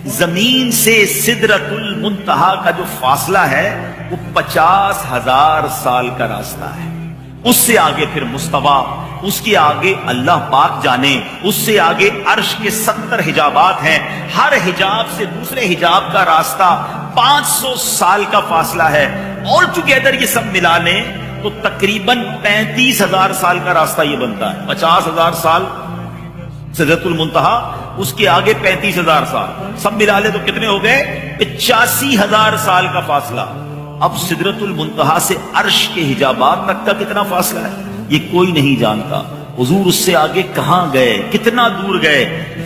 زمین سے سدرۃ المنتہا کا جو فاصلہ ہے وہ 50,000 سال کا راستہ ہے. اس سے آگے پھر مستوی، اس کے آگے اللہ پاک جانے، اس سے آگے عرش کے 70 حجابات ہیں. ہر حجاب سے دوسرے حجاب کا راستہ 500 سال کا فاصلہ ہے. آل ٹوگیدر یہ سب ملا لیں تو تقریباً 35,000 سال کا راستہ یہ بنتا ہے. 50,000 سال سدرۃ المنتہا، اس کے آگے 35,000 سال، سب ملا لے تو کتنے ہو گئے؟ 85,000 سال کا فاصلہ. اب سدرۃ المنتہا سے عرش کے حجابات تک کا کتنا فاصلہ ہے یہ کوئی نہیں جانتا. حضور اس سے آگے کہاں گئے، کتنا دور گئے،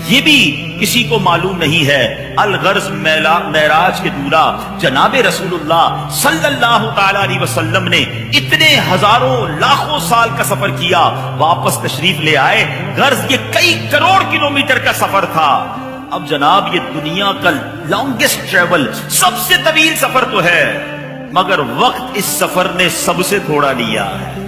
یہ بھی کسی کو معلوم نہیں ہے. الغرض معراج کے دورہ جناب رسول اللہ صلی اللہ تعالی علیہ وسلم نے اتنے ہزاروں لاکھوں سال کا سفر کیا، واپس تشریف لے آئے. غرض یہ کئی کروڑ کلومیٹر کا سفر تھا. اب جناب یہ دنیا کا لانگسٹ ٹریول، سب سے طویل سفر تو ہے، مگر وقت اس سفر نے سب سے تھوڑا لیا ہے.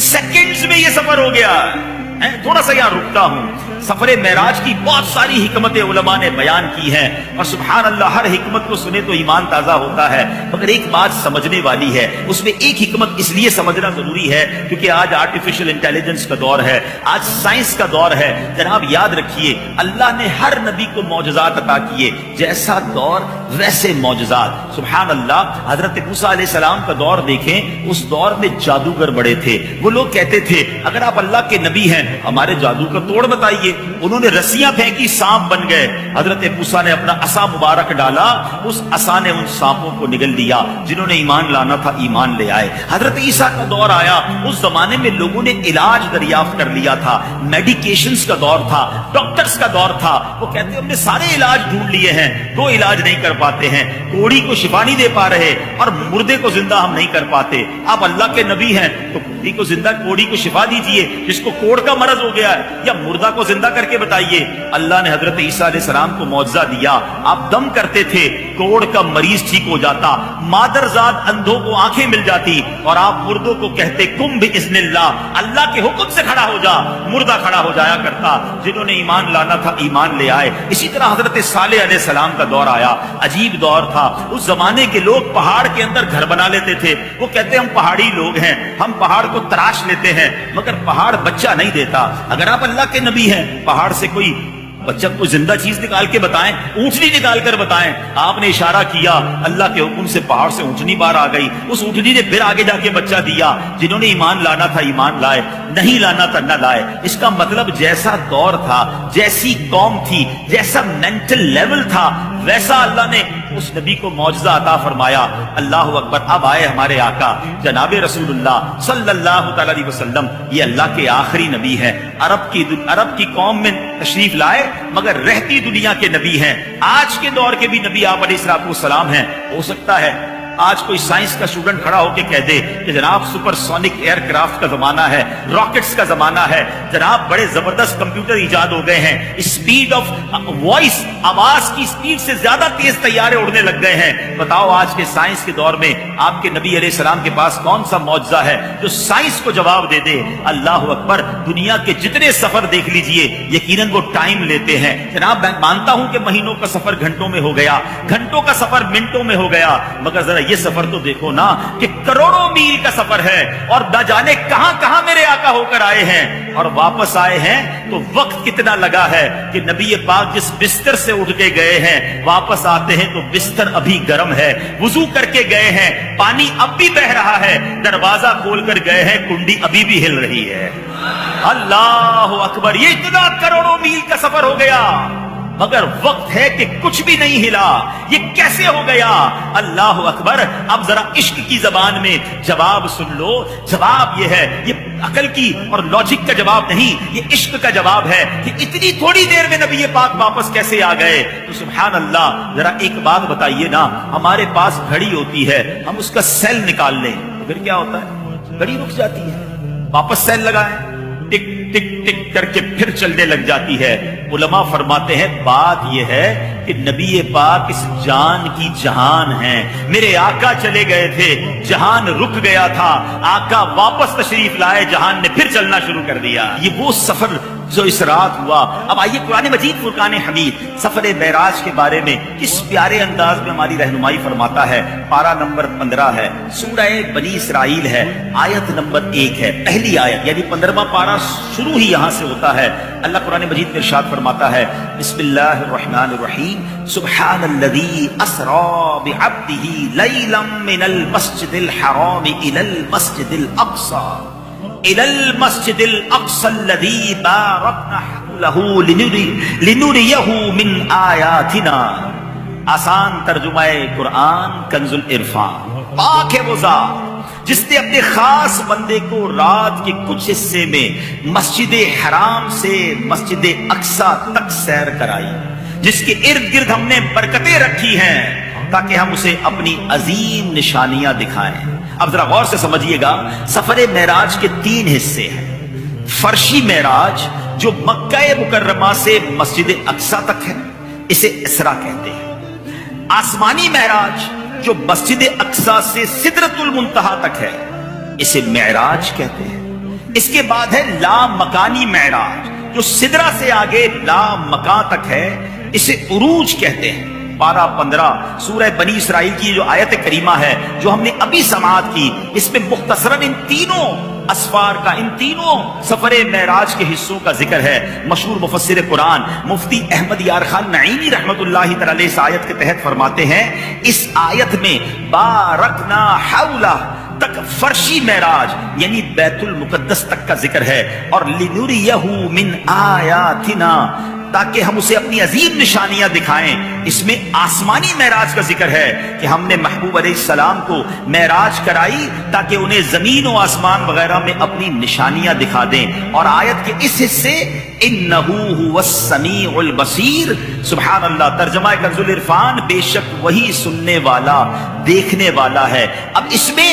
سیکنڈز میں یہ سفر ہو گیا ہے. تھوڑا سا یہاں رکتا ہوں. سفر معراج کی بہت ساری حکمتیں علماء نے بیان کی ہیں، اور سبحان اللہ ہر حکمت کو سنے تو ایمان تازہ ہوتا ہے. مگر ایک بات سمجھنے والی ہے، اس میں ایک حکمت اس لیے سمجھنا ضروری ہے کیونکہ آج آرٹیفیشل انٹیلیجنس کا دور ہے، آج سائنس کا دور ہے. جناب یاد رکھیے اللہ نے ہر نبی کو معجزات عطا کیے، جیسا دور ویسے معجزات. سبحان اللہ حضرت موسیٰ علیہ السلام کا دور دیکھیں، اس دور میں جادوگر بڑے تھے. وہ لوگ کہتے تھے اگر آپ اللہ کے نبی ہیں ہمارے جادو کا توڑ بتائیے. انہوں نے رسیاں پھینکی، سانپ بن گئے. حضرت موسیٰ نے اپنا عصا مبارک ڈالا، اس عصا نے ان سانپوں کو نگل دیا. جنہوں نے ایمان لانا تھا ایمان لے آئے. حضرت عیسیٰ کا دور آیا، اس زمانے میں لوگوں نے علاج دریافت کر لیا تھا، میڈیکیشنز کا دور تھا، ڈاکٹرز کا دور تھا. وہ کہتے ہم نے سارے علاج ڈھونڈ لیے ہیں، تو علاج نہیں کر پاتے ہیں. کوڑی کو شفا نہیں دے پا رہے اور مردے کو زندہ ہم نہیں کر پاتے. آپ اللہ کے نبی ہیں تو کوڑی کو زندہ، کوڑی کو شفا دیجئے جس کو کوڑ کا مرض ہو گیا ہے، یا مردہ کو زندہ کر کے بتائیے. اللہ نے حضرت عیسیٰ علیہ السلام کو معجزہ دیا. آپ دم کرتے تھے، کوڑ کا مریض ٹھیک ہو جاتا، مادرزاد اندھوں کو آنکھیں مل جاتی، اور آپ مردوں کو کہتے کم باذن اللہ، اللہ کے حکم سے کھڑا ہو جا. مردہ کھڑا ہو جایا کرتا. جنہوں نے ایمان لانا تھا ایمان لے آئے. اسی طرح حضرت صالح علیہ السلام کا دور آیا. عجیب دور تھا. اس زمانے کے لوگ پہاڑ کے اندر گھر بنا لیتے تھے. وہ کہتے ہم پہاڑی لوگ ہیں، ہم پہاڑ کو تراش لیتے ہیں، مگر پہاڑ بچہ نہیں دیتا. اگر آپ اللہ کے نبی ہیں پہاڑ سے کوئی بچہ، کوئی زندہ چیز نکال کے بتائیں، اونٹنی نکال کر بتائیں. آپ نے اشارہ کیا، اللہ کے حکم سے پہاڑ سے اونٹنی باہر آ گئی. اس اونٹنی نے پھر آگے جا کے بچہ دیا. جنہوں نے ایمان لانا تھا ایمان لائے، نہیں لانا تھا نہ لائے. اس کا مطلب جیسا دور تھا، جیسی قوم تھی، جیسا مینٹل لیول تھا، ویسا اللہ نے اس نبی کو معجزہ عطا فرمایا. اللہ اکبر. اب آئے ہمارے آقا جناب رسول اللہ صلی اللہ تعالی علیہ وسلم. یہ اللہ کے آخری نبی ہیں. عرب کی قوم میں تشریف لائے مگر رہتی دنیا کے نبی ہیں. آج کے دور کے بھی نبی آپ علیہ الصلوۃ والسلام ہیں. ہو سکتا ہے آج کوئی سائنس کا اسٹوڈنٹ کھڑا ہو کے کہہ دے کہ جناب سپر سونک ایئر کرافٹ کا زمانہ ہے، راکٹس کا زمانہ ہے، جناب بڑے زبردست کمپیوٹر ایجاد ہو گئے ہیں، اسپیڈ آف وائس، آواز کی اسپیڈ سے زیادہ تیز طیارے اڑنے لگ گئے ہیں. بتاؤ آج کے سائنس کے دور میں آپ کے نبی علیہ السلام کے پاس کون سا معجزہ ہے جو سائنس کو جواب دے دے؟ اللہ اکبر. دنیا کے جتنے سفر دیکھ لیجئے یقیناً وہ ٹائم لیتے ہیں. جناب میں مانتا ہوں کہ مہینوں کا سفر گھنٹوں میں ہو گیا، گھنٹوں کا سفر منٹوں میں ہو گیا، مگر ذرا یہ سفر تو دیکھو نا کہ کروڑوں میل کا سفر ہے، اور نہ جانے کہاں کہاں میرے آقا ہو کر آئے ہیں، اور واپس آئے ہیں تو وقت کتنا لگا ہے کہ نبی پاک جس بستر سے اٹھ کے گئے ہیں واپس آتے ہیں تو بستر ابھی گرم ہے. وضو کر کے گئے ہیں، پانی اب بھی بہ رہا ہے. دروازہ کھول کر گئے ہیں، کنڈی ابھی بھی ہل رہی ہے. اللہ اکبر. یہ اتنا کروڑوں میل کا سفر ہو گیا مگر وقت ہے کہ کچھ بھی نہیں ہلا. یہ کیسے ہو گیا؟ اللہ اکبر. اب ذرا عشق کی زبان میں جواب سن لو. جواب یہ ہے، یہ عقل کی اور لاجک کا جواب نہیں، یہ عشق کا جواب ہے کہ اتنی تھوڑی دیر میں نبی پاک واپس کیسے آ گئے. تو سبحان اللہ. ذرا ایک بات بتائیے نا، ہمارے پاس گھڑی ہوتی ہے، ہم اس کا سیل نکال لیں تو پھر کیا ہوتا ہے؟ گھڑی رک جاتی ہے. واپس سیل لگائیں، ٹک ٹک ٹک کر کے پھر چلنے لگ جاتی ہے. علماء فرماتے ہیں بات یہ ہے کہ نبی پاک اس جان کی جہان ہیں. میرے آقا چلے گئے تھے، جہان رک گیا تھا، آقا واپس تشریف لائے، جہان نے پھر چلنا شروع کر دیا. یہ وہ سفر جو اس رات ہوا۔ اب آئیے قرآن مجید فرقان حمید سفر معراج کے بارے میں کس پیارے انداز میں ہماری رہنمائی فرماتا ہے۔ پارہ نمبر 15 ہے، سورہ بنی اسرائیل ہے، آیت نمبر 1 ہے، پہلی آیت، یعنی 15واں پارہ شروع ہی یہاں سے ہوتا ہے۔ اللہ قرآن مجید میں ارشاد فرماتا ہے، بسم اللہ الرحمن الرحیم، سبحان الذی اسری بعبدہ لیلا من المسجد الحرام الی المسجد الاقصی المسجد الاقصى الذي باركنا حوله لنريه من آیاتنا۔ آسان ترجمہ قرآن کنز العرفان۔ پاک ہے وہ ذات جس نے اپنے خاص بندے کو رات کے کچھ حصے میں مسجد حرام سے مسجد اقصی تک سیر کرائی، جس کے ارد گرد ہم نے برکتیں رکھی ہیں تاکہ ہم اسے اپنی عظیم نشانیاں دکھائیں۔ اب ذرا غور سے سمجھیے گا، سفر معراج کے 3 حصے ہیں۔ فرشی معراج جو مکہ مکرمہ سے مسجد اقصی تک ہے، اسے اسرا کہتے ہیں۔ آسمانی معراج جو مسجد اقصی سے سدرۃ المنتہا تک ہے، اسے معراج کہتے ہیں۔ اس کے بعد ہے لامکانی معراج جو سدرہ سے آگے لامکان تک ہے، اسے عروج کہتے ہیں۔ پارہ 15 سورہ بنی اسرائیل کی جو آیت کریمہ ہے جو ہم نے ابھی سماعت کی، اس میں مختصراً ان تینوں اسفار کا، ان تینوں سفر معراج کے حصوں کا ذکر ہے۔ مشہور مفسر قرآن مفتی احمد یار خان نعیمی رحمت اللہ تعالی علیہ اس آیت کے تحت فرماتے ہیں، اس آیت میں بارکنا حولہ تک فرشی معراج یعنی بیت المقدس تک کا ذکر ہے، اور لنریہ من آیاتنا تاکہ ہم اسے اپنی عظیم نشانیاں دکھائیں، اس میں آسمانی معراج کا ذکر ہے کہ ہم نے محبوب علیہ السلام کو معراج کرائی تاکہ انہیں زمین و آسمان وغیرہ میں اپنی نشانیاں دکھا دیں۔ اور آیت کے اس حصے انہو هو السمیع البصیر، سبحان اللہ، ترجمہ کنز العرفان، بے شک وہی سننے والا دیکھنے والا ہے۔ اب اس میں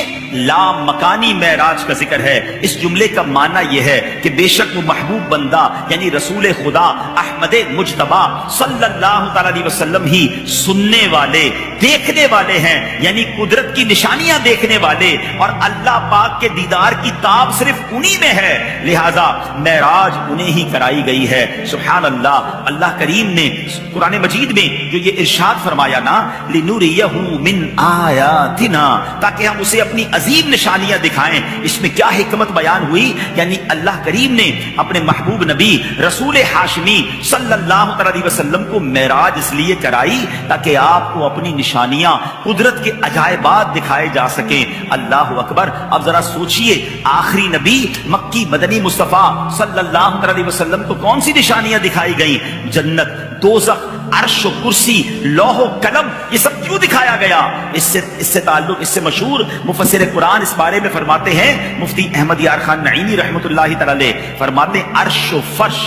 لامکانی معراج کا ذکر ہے۔ اس جملے کا معنی یہ ہے کہ بے شک وہ محبوب بندہ یعنی رسول خدا احمد مجتبی صلی اللہ تعالی علیہ وسلم ہی سننے والے دیکھنے والے ہیں، یعنی قدرت کی نشانیاں دیکھنے والے، اور اللہ پاک کے دیدار کی تاب صرف انہی میں ہے، لہذا معراج انہیں ہی کرائی گئی ہے۔ سبحان اللہ، اللہ کریم نے قرآن مجید میں جو یہ ارشاد فرمایا نا، لنریہ من آیاتنا، تاکہ ہم اسے اپنی عظیم نشانیاں دکھائیں، اس میں کیا حکمت بیان ہوئی؟ یعنی اللہ کریم نے اپنے محبوب نبی رسول ہاشمی صلی اللہ علیہ وسلم کو معراج اس لیے کرائی تاکہ آپ کو اپنی نشانیاں قدرت کے عجائبات دکھائے جا سکیں۔ اللہ اکبر۔ اب ذرا سوچئے، آخری نبی مکی مدنی مصطفیٰ صلی اللہ علیہ وسلم کو کون سی نشانیاں دکھائی گئیں؟ جنت، دوزخ، عرش و کرسی، لوح و قلم، یہ سب کیوں دکھایا گیا؟ اس سے تعلق، اس سے مشہور مفسر قرآن اس بارے میں فرماتے ہیں، مفتی احمد یار خان نعیمی رحمت اللہ تعالی علیہ فرماتے ہیں، عرش و فرش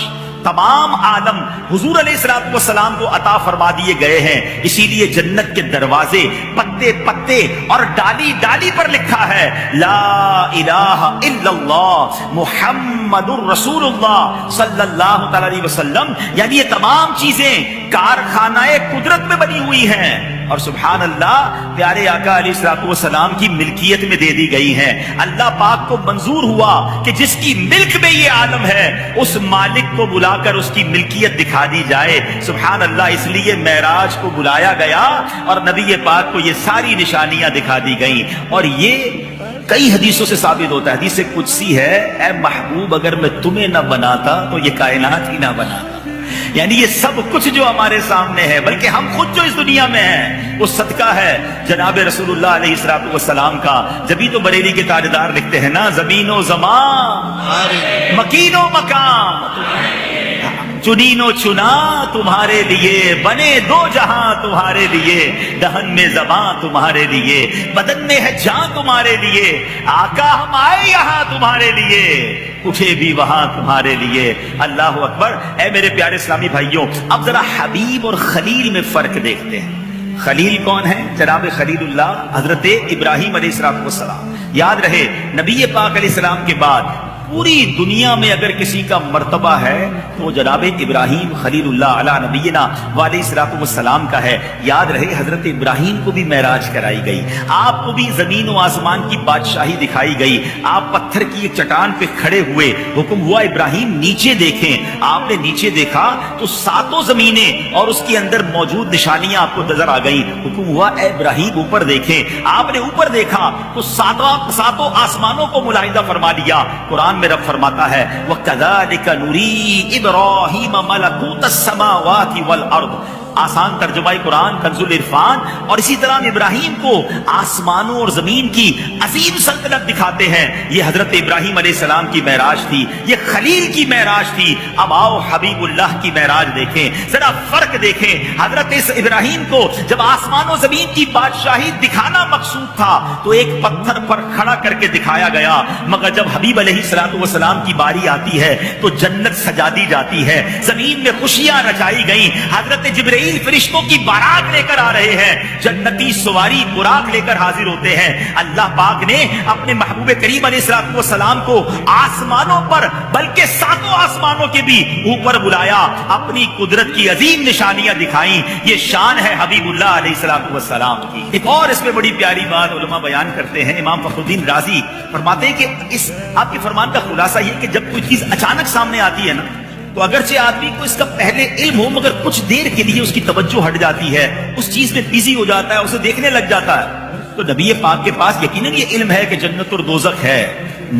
تمام عالم حضور علیہ السلام کو عطا فرما دیے گئے ہیں، اسی لیے جنت کے دروازے پتے پتے اور ڈالی ڈالی پر لکھا ہے لا الہ الا اللہ محمد الرسول اللہ صلی اللہ تعالی علیہ وسلم، یعنی یہ تمام چیزیں کارخانہ قدرت میں بنی ہوئی ہیں اور سبحان اللہ پیارے آقا علیہ السلام کی ملکیت میں دے دی گئی ہیں۔ اللہ پاک کو منظور ہوا کہ جس کی ملک میں یہ عالم ہے اس مالک کو بلا کر اس کی ملکیت دکھا دی جائے، سبحان اللہ، اس لیے معراج کو بلایا گیا اور نبی پاک کو یہ ساری نشانیاں دکھا دی گئیں۔ اور یہ کئی حدیثوں سے ثابت ہوتا ہے، حدیث قدسی ہے، اے محبوب اگر میں تمہیں نہ بناتا تو یہ کائنات ہی نہ بناتا، یعنی یہ سب کچھ جو ہمارے سامنے ہے بلکہ ہم خود جو اس دنیا میں ہیں وہ صدقہ ہے جناب رسول اللہ علیہ السلام کا۔ جبھی تو بریلی کے تاجدار لکھتے ہیں نا، زمین و زمان مکین و مقام چنین و چنا تمہارے لیے، بنے دو جہاں تمہارے لیے، دہن میں زباں تمہارے لیے، بدن میں ہے جاں تمہارے لیے، آقا ہم آئے یہاں تمہارے لیے، اٹھے بھی وہاں تمہارے لیے۔ اللہ اکبر۔ اے میرے پیارے اسلامی بھائیوں، اب ذرا حبیب اور خلیل میں فرق دیکھتے ہیں۔ خلیل کون ہے؟ جناب خلیل اللہ حضرت ابراہیم علیہ السلام۔ یاد رہے نبی پاک علیہ السلام کے بعد پوری دنیا میں اگر کسی کا مرتبہ ہے تو جناب ابراہیم خلیل اللہ علی نبینا علیہ الصلوۃ والسلام کا ہے. یاد رہے حضرت ابراہیم کو بھی معراج کرائی گئی, آپ کو بھی زمین و آسمان کی بادشاہی دکھائی گئی. آپ پتھر کی ایک چٹان پہ کھڑے ہوئے, حکم ہوا ابراہیم نیچے دیکھیں. آپ نے نیچے دیکھا تو ساتوں زمینیں اور اس کے اندر موجود نشانیاں آپ کو نظر آ گئی. حکم ہوا اے ابراہیم اوپر دیکھیں. آپ نے اوپر دیکھا تو ساتوں آسمانوں کو ملاحظہ فرما لیا. قرآن میں رب فرماتا ہے وَكَذَلِكَ نُرِي إِبْرَاهِيمَ مَلَكُوتَ السَّمَاوَاتِ وَالْأَرْضِ. آسان ترجمہ قرآن کنز العرفان. اور اسی طرح ابراہیم کو آسمانوں اور زمین کی عظیم سلطنت دکھاتے ہیں. یہ حضرت ابراہیم علیہ السلام کی معراج تھی, یہ خلیل کی معراج تھی. اب آؤ حبیب اللہ کی معراج دیکھیں, ذرا فرق دیکھیں. حضرت ابراہیم کو جب آسمان و زمین کی بادشاہی دکھانا مقصود تھا تو ایک پتھر پر کھڑا کر کے دکھایا گیا, مگر جب حبیب علیہ السلام کی باری آتی ہے تو جنت سجا دی جاتی ہے, زمین میں خوشیاں رچائی گئیں. حضرت جبرائیل فرشتوں کی بارات لے کر آ رہے ہیں, جنتی سواری براق لے کر حاضر ہوتے ہیں. اللہ پاک نے اپنے محبوب کریم علیہ السلام کو آسمانوں پر بلکہ ساتوں آسمانوں کے بھی اوپر بلایا, اپنی قدرت کی عظیم نشانیاں دکھائیں. یہ شان ہے حبیب اللہ علیہ السلام کی. ایک اور اس میں بڑی پیاری بات علماء بیان کرتے ہیں. امام فخر الدین رازی فرماتے ہیں کہ اس آپ کے فرمان کا خلاصہ یہ کہ جب کوئی چیز اچانک سامنے آتی ہے نا تو اگرچہ آدمی کو اس کا پہلے علم ہو مگر کچھ دیر کے لیے اس کی توجہ ہٹ جاتی ہے, اس چیز میں بیزی ہو جاتا ہے, اسے دیکھنے لگ جاتا ہے. تو نبی پاک کے پاس یقیناً یہ علم ہے کہ جنت اور دوزخ ہے,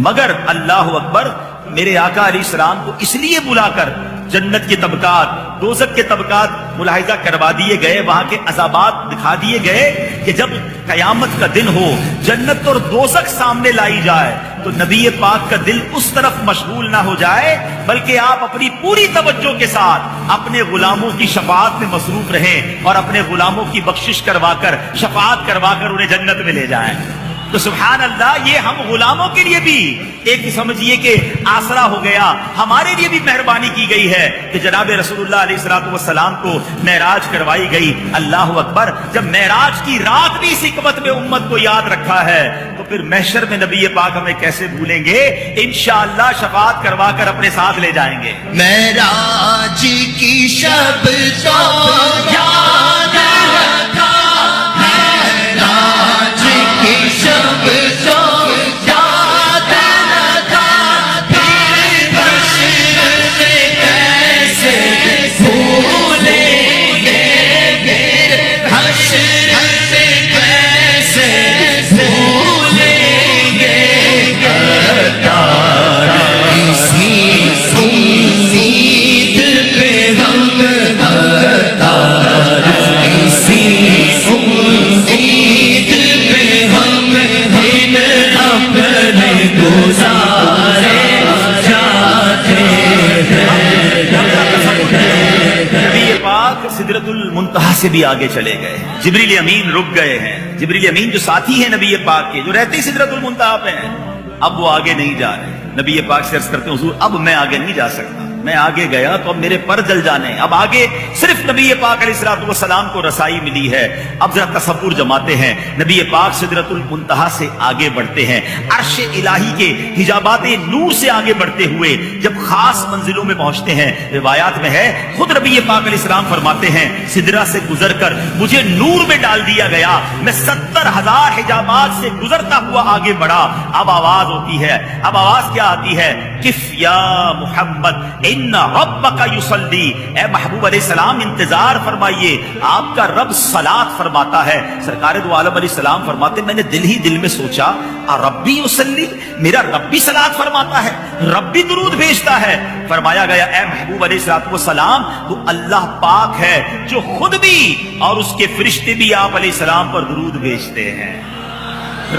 مگر اللہ اکبر میرے آقا علیہ السلام کو اس لیے بلا کر جنت کے طبقات دوزخ کے طبقات ملاحظہ کروا دیے گئے, وہاں کے عذابات دکھا دیے گئے کہ جب قیامت کا دن ہو جنت اور دوزخ سامنے لائی جائے تو نبی پاک کا دل اس طرف مشغول نہ ہو جائے بلکہ آپ اپنی پوری توجہ کے ساتھ اپنے غلاموں کی شفاعت میں مصروف رہیں اور اپنے غلاموں کی بخشش کروا کر شفاعت کروا کر انہیں جنت میں لے جائیں. تو سبحان اللہ, یہ ہم غلاموں کے لیے بھی ایک سمجھیے کہ آسرا ہو گیا, ہمارے لیے بھی مہربانی کی گئی ہے کہ جناب رسول اللہ علیہ السلام کو معراج کروائی گئی. اللہ اکبر, جب معراج کی رات بھی اس حکمت میں امت کو یاد رکھا ہے تو پھر محشر میں نبی پاک ہمیں کیسے بھولیں گے. انشاءاللہ شفاعت کروا کر اپنے ساتھ لے جائیں گے. معراج کی شب تو یاد رکھا, معراج کی شب تو یاد رکھا, پھر بشر میں کیسے بھولیں گے, حشر میں کیسے بھولیں گے. اسی امید پہ ہم اسی امید پہ ہم دن اپنے گزارے جاتے ہیں. نبی پاک سدرۃ المنتہا سے بھی آگے چلے گئے, جبریل امین رک گئے ہیں. جبریل امین جو ساتھی ہیں نبی پاک کے, جو رہتے ہی سدرۃ المنتہا پہ ہیں, اب وہ آگے نہیں جا رہے. نبی پاک سے عرض کرتے ہیں حضور اب میں آگے نہیں جا سکتا, میں آگے گیا تو اب میرے پر جل جانے, اب آگے صرف نبی پاک علیہ السلام کو رسائی ملی ہے. اب ذرا تصور جماتے ہیں, نبی پاک سدرۃ المنتہا سے آگے بڑھتے ہیں, عرش الہی کے حجابات نور سے آگے بڑھتے ہوئے جب خاص منزلوں میں پہنچتے ہیں, روایات میں ہے خود نبی پاک علیہ السلام فرماتے ہیں سدرہ سے گزر کر مجھے نور میں ڈال دیا گیا, میں 70,000 حجابات سے گزرتا ہوا آگے بڑھا. اب آواز ہوتی ہے, اب آواز کیا آتی ہے, کف یا محمد ان ربک یصلی, اے محبوب علیہ السلام انتظار فرمائیے, آپ کا رب صلاۃ فرماتا ہے. سرکار دو عالم علیہ السلام فرماتے میں نے دل ہی دل میں سوچا ربی یصلی, میرا رب بھی صلاۃ فرماتا ہے, رب بھی درود بھیجتا ہے. فرمایا گیا اے محبوب علیہ السلام تو اللہ پاک ہے جو خود بھی اور اس کے فرشتے بھی آپ علیہ السلام پر درود بھیجتے ہیں.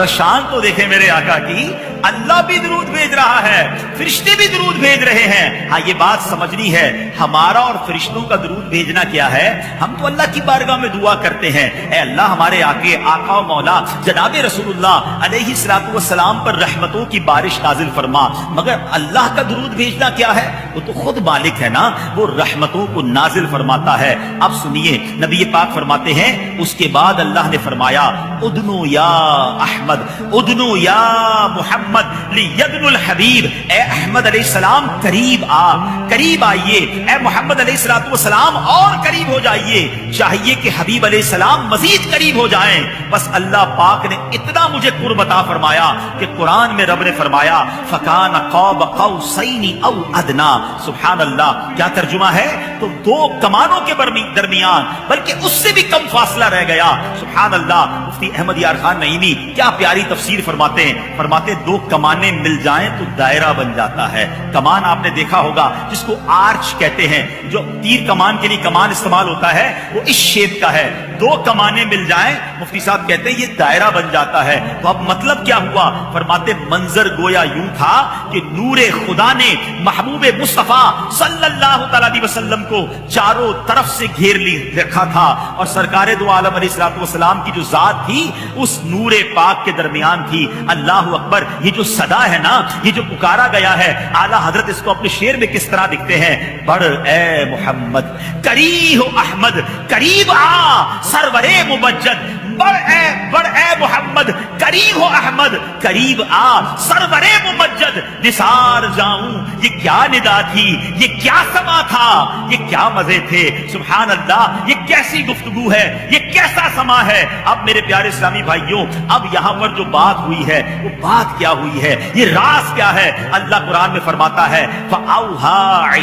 شان تو دیکھیں میرے آقا کی, اللہ بھی درود بھیج رہا ہے, فرشتے بھی درود بھیج رہے ہیں. ہاں یہ بات سمجھنی ہے, ہمارا اور فرشتوں کا درود بھیجنا کیا ہے. ہم تو اللہ کی بارگاہ میں دعا کرتے ہیں اے اللہ ہمارے آقا و مولا جناب رسول اللہ علیہ السلام پر رحمتوں کی بارش نازل فرما. مگر اللہ کا درود بھیجنا کیا ہے, وہ تو خود مالک ہے نا, وہ رحمتوں کو نازل فرماتا ہے. اب سنیے نبی پاک فرماتے ہیں اس کے بعد اللہ نے فرمایا ادنو یا احمد, ادنو یا محمد احمد لیدن الحبیب، اے احمد علیہ السلام قریب قریب آئیے، اے محمد علیہ السلام اور قریب ہو جائیے۔ چاہیے کہ حبیب علیہ السلام مزید قریب ہو جائیں۔ بس اللہ پاک نے اتنا مجھے قرب عطا فرمایا کہ قرآن میں رب نے فرمایا فَكَانَ قَابَ قَوْسَيْنِ أَوْ أَدْنَىٰ۔ سبحان اللہ، کیا ترجمہ ہے؟ تو دو کمانوں کے درمیان، بلکہ اس سے بھی کم فاصلہ رہ گیا۔ سبحان اللہ، مفتی احمد یار خان نعیمی کیا پیاری تفسیر فرماتے ہیں، فرماتے دو کمانیں مل جائیں تو دائرہ بن جاتا ہے۔ کمان آپ نے دیکھا ہوگا جس کو آرچ کہتے ہیں، جو تیر کمان کے لیے کمان استعمال ہوتا ہے وہ اس شیپ کا ہے۔ دو کمانیں مل جائیں، مفتی صاحب کہتے ہیں یہ دائرہ بن جاتا ہے۔ تو اب مطلب کیا ہوا؟ فرماتے منظر گویا یوں تھا کہ نور خدا نے محبوب مصطفیٰ صلی اللہ تعالی علیہ وسلم کو چاروں طرف سے گھیر رکھا تھا، اور سرکار دو عالم علیہ الصلوۃ والسلام کی جو ذات تھی اس نور پاک کے درمیان تھی۔ اللہ اکبر، یہ جو صدا ہے نا، یہ جو پکارا گیا ہے، اعلیٰ حضرت اس کو اپنے شعر میں کس طرح دکھتے ہیں؟ بڑھ اے محمد قریب ہو احمد، قریب آ سرور مبجد، بڑھ اے محمد قریب ہو احمد، قریب آ سرور ممجد، نثار جاؤں۔ یہ کیا ندا تھی، یہ کیا سما تھا، یہ کیا مزے تھے۔ سبحان اللہ، یہ کیسی گفتگو ہے، یہ کیسا سما ہے۔ اب میرے پیارے اسلامی بھائیوں، اب یہاں پر جو بات ہوئی ہے وہ بات کیا ہوئی ہے، یہ راز کیا ہے؟ اللہ قرآن میں فرماتا ہے فَأَوْحَىٰ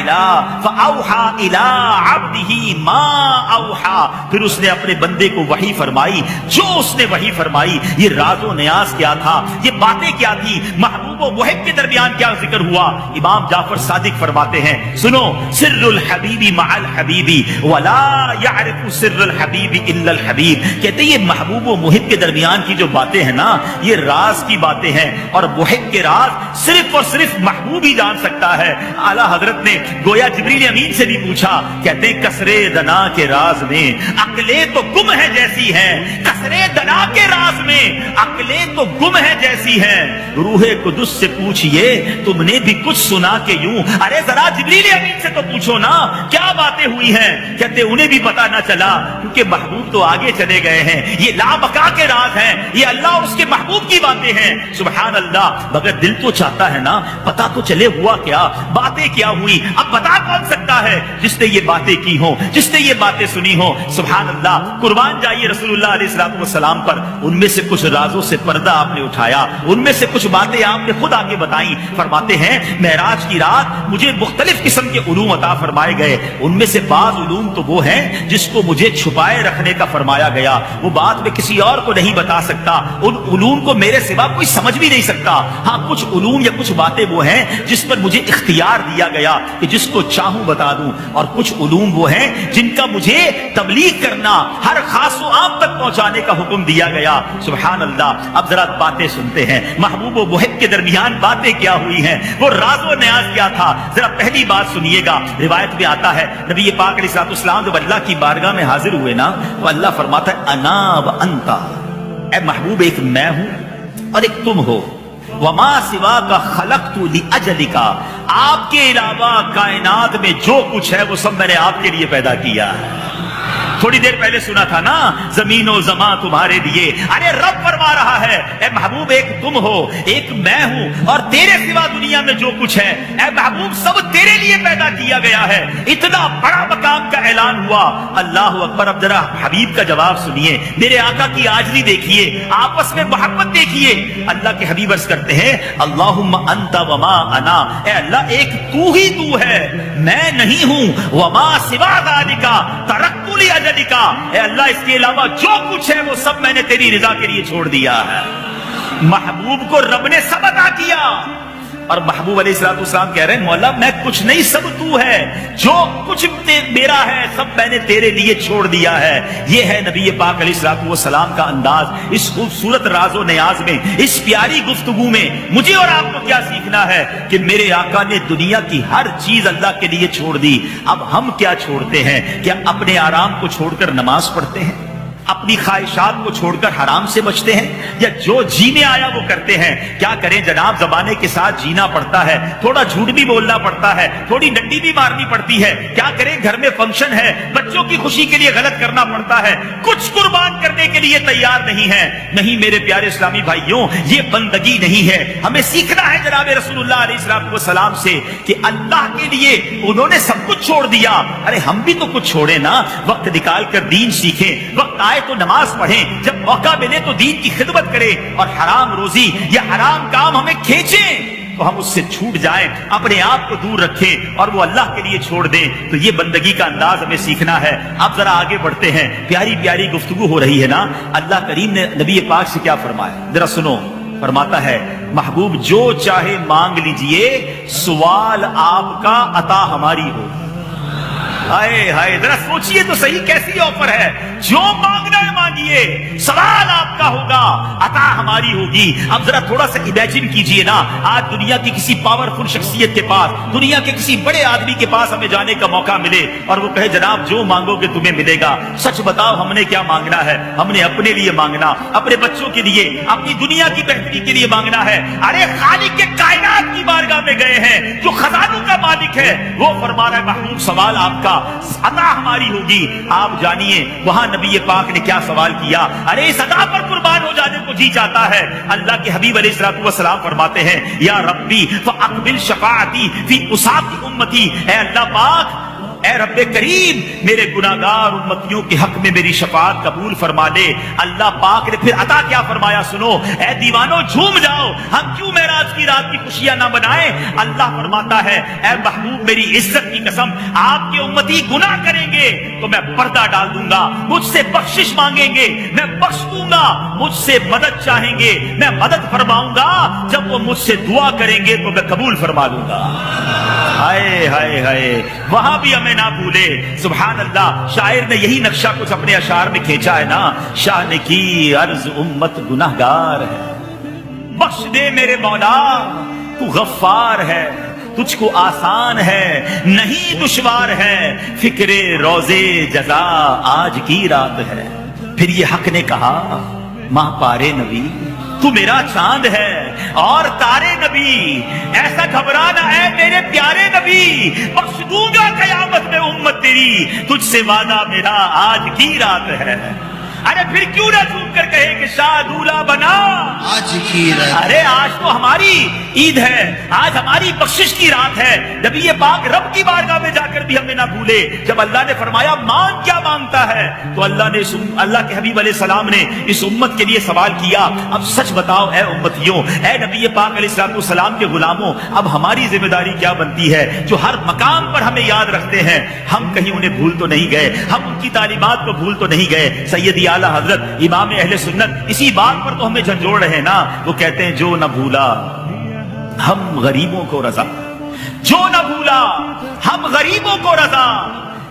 إِلَىٰ عَبْدِهِ مَا أَوْحَىٰ، پھر اس نے اپنے بندے کو وحی فرمائی جو اس نے وحی فرمائی۔ یہ راز و نیاز کیا تھا، یہ باتیں کیا تھی، محبوب و محب کے درمیان کیا ذکر ہوا؟ امام جعفر صادق فرماتے ہیں سنو، سر الحبیب مع الحبیب ولا يعرف سر الحبیب الا الحبیب، کہتے ہیں یہ محبوب و محب کے درمیان کی جو باتیں ہیں نا، یہ راز کی باتیں ہیں، اور محب کے راز صرف اور صرف محبوب ہی جان سکتا ہے۔ اعلیٰ حضرت نے گویا جبریل امین سے بھی پوچھا، کہتے ہیں کسرے دنا کے راز میں عقلیں تو گم ہے جیسی ہیں، کسرے دنا کے راز میں عقلیں تو گم ہے جیسی ہیں، روح قدس سے پوچھئے تم نے بھی کچھ سنا کہ یوں، ارے ذرا جبریل امین سے تو پوچھو نا کیا باتیں ہوئی ہیں۔ کہتے انہیں بھی پتا نہ چلا کیونکہ محبوب تو آگے چلے گئے ہیں، یہ لا بقا کے راز ہیں، یہ اللہ اور اس کے محبوب کی باتیں ہیں۔ سبحان اللہ، مگر دل تو چاہتا ہے نا پتا تو چلے ہوا کیا، باتیں کیا ہوئی۔ اب بتا کون سکتا ہے؟ جس نے یہ باتیں کی ہوں، جس نے یہ باتیں سنی ہوں۔ سبحان اللہ، قربان جائیے رسول اللہ علیہ السلام پر، ان میں سے کچھ رازوں سے پردہ آپ نے اٹھایا، ان میں سے کچھ باتیں آپ نے خود آگے بتائیں۔ فرماتے ہیں معراج کی رات مجھے مختلف قسم کے علوم عطا فرمائے گئے، ان میں سے بعض علوم تو وہ ہیں جس کو مجھے چھپائے رکھنے کا فرمایا گیا، وہ بات میں کسی اور کو نہیں بتا سکتا، ان علوم کو میرے سوا کوئی سمجھ بھی نہیں سکتا۔ ہاں کچھ علوم یا کچھ باتیں وہ ہیں جس پر مجھے اختیار دیا گیا کہ جس کو چاہوں بتا دوں، اور کچھ علوم وہ ہیں جن کا مجھے تبلیغ کرنا، ہر خاص و عام تک پہنچانے کا حکم دیا گیا۔ سبحان اللہ، اب ذرا باتیں سنتے ہیں، محبوب و محب کے درمیان باتیں کیا ہوئی ہیں، وہ راز و نیاز کیا تھا۔ ذرا پہلی بات سنیے گا، روایت میں آتا ہے نبی پاک علیہ الصلوۃ والسلام جب اللہ کی بارگاہ میں حاضر ہوئے نا، تو اللہ فرماتا ہے انا و انت، اے محبوب ایک میں ہوں اور ایک تم ہو، وما سواک خلقت لاجلک، آپ کے علاوہ کائنات میں جو کچھ ہے وہ سب میں نے آپ کے لیے پیدا کیا ہے۔ تھوڑی دیر پہلے سنا تھا نا زمین و زمان تمہارے لیے، ارے رب فرما رہا ہے اے محبوب ایک تم ہو، ایک میں ہوں، اور تیرے سوا دنیا میں جو کچھ ہے اے محبوب سب تیرے لیے پیدا کیا گیا ہے۔ اتنا بڑا مقام کا اعلان ہوا، اللہ اکبر۔ اب ذرا حبیب کا جواب سنیے، میرے آقا کی عاجزی دیکھیے، آپس میں محبت دیکھیے۔ اللہ کے حبیب عرض کرتے ہیں اللہم انت وما انا، اے اللہ ایک تو ہی تو ہے، میں نہیں ہوں، وما سوا ذالک ترکت لاجلک، اے اللہ اس کے علاوہ جو کچھ ہے وہ سب میں نے تیری رضا کے لیے چھوڑ دیا ہے۔ محبوب کو رب نے سب عطا کیا، اور محبوب علیہ السلام کہہ رہے ہیں مولا میں کچھ نہیں، سب تو ہے، جو کچھ میرا ہے سب میں نے تیرے لیے چھوڑ دیا ہے۔ یہ ہے نبی پاک علیہ السلام کا انداز۔ اس خوبصورت راز و نیاز میں، اس پیاری گفتگو میں مجھے اور آپ کو کیا سیکھنا ہے کہ میرے آقا نے دنیا کی ہر چیز اللہ کے لیے چھوڑ دی۔ اب ہم کیا چھوڑتے ہیں؟ کیا اپنے آرام کو چھوڑ کر نماز پڑھتے ہیں؟ اپنی خواہشات کو چھوڑ کر حرام سے بچتے ہیں یا جو جی میں آیا وہ کرتے ہیں؟ کیا کریں جناب، زمانے کے ساتھ جینا پڑتا ہے، تھوڑا جھوٹ بھی بولنا پڑتا ہے، تھوڑی ڈنڈی بھی مارنی پڑتی ہے، کیا کریں گھر میں فنکشن ہے، بچوں کی خوشی کے لیے غلط کرنا پڑتا ہے، کچھ قربان کرنے کے لیے تیار نہیں ہے۔ نہیں میرے پیارے اسلامی بھائیوں، یہ بندگی نہیں ہے۔ ہمیں سیکھنا ہے جناب رسول اللہ علیہ السلام سے کہ اللہ کے لیے انہوں نے سب کچھ چھوڑ دیا، ارے ہم بھی تو کچھ چھوڑے نا، وقت نکال کر دین سیکھیں، وقت آئے تو نماز پڑھیں، جب موقع ملے تو دین کی خدمت کریں، اور حرام روزی یا حرام کام ہمیں کھینچیں تو ہم اس سے چھوٹ جائیں، اپنے آپ کو دور رکھیں اور وہ اللہ کے لیے چھوڑ دیں۔ تو یہ بندگی کا انداز ہمیں سیکھنا ہے۔ اب ذرا آگے بڑھتے ہیں، پیاری پیاری گفتگو ہو رہی ہے نا۔ اللہ کریم نے نبی پاک سے کیا فرمایا، ذرا سنو۔ فرماتا ہے محبوب جو چاہے مانگ لیجئے، سوال آپ کا عطا ہماری ہو۔ ہائے ہائے، ذرا سوچئے تو صحیح، کیسی آفر ہے، جو مانگنا ہے مانگیے، سوال آپ کا ہوگا، عطا ہماری ہوگی۔ اب ذرا تھوڑا سا امیجن کیجئے نا، آج دنیا کی کسی پاورفل شخصیت کے پاس، دنیا کے کسی بڑے آدمی کے پاس ہمیں جانے کا موقع ملے اور وہ کہے جناب جو مانگو گے تمہیں ملے گا۔ سچ بتاؤ ہم نے کیا مانگنا ہے؟ ہم نے اپنے لیے مانگنا، اپنے بچوں کے لیے، اپنی دنیا کی بہتری کے لیے مانگنا ہے۔ ارے خالق کے کائنات کی بارگاہ میں گئے ہیں، جو خزانوں کا مالک ہے، وہ فرما رہا ہے محبوب سوال آپ کا، عطا ہماری ہوگی۔ آپ جانیے وہاں نبی پاک نے کیا سوال کیا، ارے اس عطا پر قربان ہو جانے کو جی چاہتا ہے۔ اللہ کے حبیب علیہ الصلوۃ والسلام فرماتے ہیں یا ربی فاقبل شفاعتی فی اساۃ امتی، اے اللہ پاک، اے رب کریم، میرے گناہگار امتیوں کے حق میں میری شفاعت قبول فرما لے۔ اللہ پاک نے پھر عطا کیا فرمایا سنو، اے دیوانو جھوم جاؤ، ہم کیوں معراج کی رات کی خوشیاں نہ منائیں؟ اللہ فرماتا ہے اے محبوب میری عزت کی قسم، آپ کے امتی گناہ کریں گے تو میں پردہ ڈال دوں گا، مجھ سے بخشش مانگیں گے میں بخش دوں گا، مجھ سے مدد چاہیں گے میں مدد فرماؤں گا، جب وہ مجھ سے دعا کریں گے تو میں قبول فرما لوں گا۔ ہائے ہائے ہائے، وہاں بھی ہمیں نہ بھولے۔ سبحان اللہ، شاعر نے یہی نقشہ کچھ اپنے اشعار میں کھینچا ہے نا، شاہ نے کی عرض امت گناہگار ہے، بخش دے میرے مولا تو غفار ہے، تجھ کو آسان ہے نہیں دشوار ہے، فکر روزے جزا آج کی رات ہے۔ پھر یہ حق نے کہا ماں پارے نبی تو میرا چاند ہے اور تارے نبی، ایسا گھبرانا اے میرے پیارے نبی، بخش دوں گا قیامت میں امت تیری، تجھ سے وعدہ میرا آج کی رات ہے۔ ارے پھر کیوں نہ جھوم کر کہے کہ شاہ دولہ بنا آج کی رات، ارے آج تو ہماری عید ہے، آج ہماری بخشش کی رات ہے۔ نبی پاک رب کی بارگاہ میں جا کر بھی ہمیں نہ بھولے، جب اللہ نے فرمایا مانگ کیا مانگتا ہے تو اللہ کے حبیب علیہ السلام نے اس امت کے لیے سوال کیا۔ اب سچ بتاؤ اے امتیوں، اے نبی پاک علیہ السلام کے غلاموں، اب ہماری ذمہ داری کیا بنتی ہے؟ جو ہر مقام پر ہمیں یاد رکھتے ہیں، ہم کہیں انہیں بھول تو نہیں گئے، ہم ان کی تعلیمات کو بھول تو نہیں گئے۔ سیدی اعلیٰ حضرت امام اہل سنت اسی بات پر تو ہمیں جھنجھوڑ رہے ہیں نا، وہ کہتے ہیں جو نہ بھولا ہم غریبوں کو رضا، جو نہ بھولا ہم غریبوں کو رضا،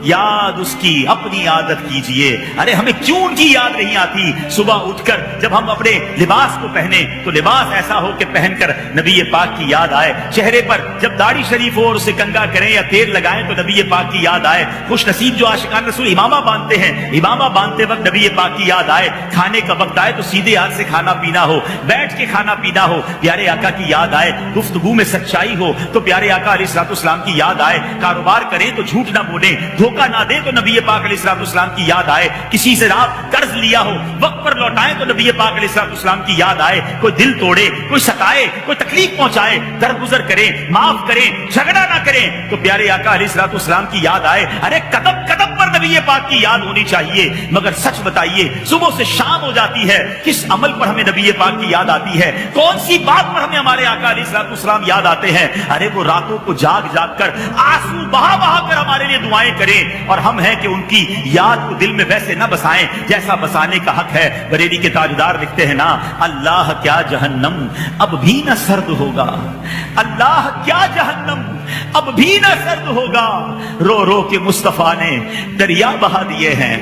یاد اس کی اپنی عادت کیجئے۔ ارے ہمیں کیوں ان کی یاد نہیں آتی؟ صبح اٹھ کر جب ہم اپنے لباس کو پہنے تو لباس ایسا ہو کہ پہن کر نبی پاک کی یاد آئے، چہرے پر جب داڑھی شریف ہو اور اسے کنگھا کریں یا تیل لگائیں تو نبی پاک کی یاد آئے، خوش نصیب جو عاشقان رسول امامہ باندھتے ہیں، امامہ باندھتے وقت نبی پاک کی یاد آئے، کھانے کا وقت آئے تو سیدھے ہاتھ سے کھانا پینا ہو، بیٹھ کے کھانا پینا ہو، پیارے آقا کی یاد آئے، گفتگو میں سچائی ہو تو پیارے آقا علیہ السلام کی یاد آئے، کاروبار کریں تو جھوٹ نہ بولیں، دھوکہ نہ دیں تو نبی پاک علیہ السلام کی یاد آئے، کسی سے آپ قرض لیا ہو وقت پر لوٹائیں تو نبی پاک علیہ السلام کی یاد آئے، کوئی دل توڑے، کوئی ستائے، کوئی تکلیف پہنچائے، درگزر کریں، معاف کریں، جھگڑا نہ کریں تو پیارے آقا علیہ السلام کی یاد آئے۔ ارے قدم قدم پر نبی پاک کی یاد ہونی چاہیے، مگر سچ بتائیے صبح سے شام ہو جاتی ہے، کس عمل پر ہمیں نبی پاک کی یاد آتی ہے؟ کون سی بات پر ہمیں ہمارے آقا علیہ السلام یاد آتے ہیں؟ ارے وہ راتوں کو جاگ جاگ کر آنسو بہا بہا کر ہمارے لیے دعائیں کریں، اور ہم ہیں کہ ان کی یاد کو دل میں ویسے نہ بسائیں جیسا بسانے کا حق ہے۔ بریلی کے تاجدار لکھتے ہیں نا، اللہ کیا جہنم اب بھی نہ سرد ہوگا، اللہ کیا جہنم اب بھی نہ سرد ہوگا، رو رو کے مصطفیٰ نے دریا بہا دیے ہیں۔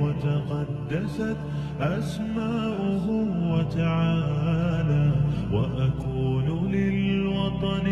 وتقدست أسماؤه وتعالى وأكون للوطن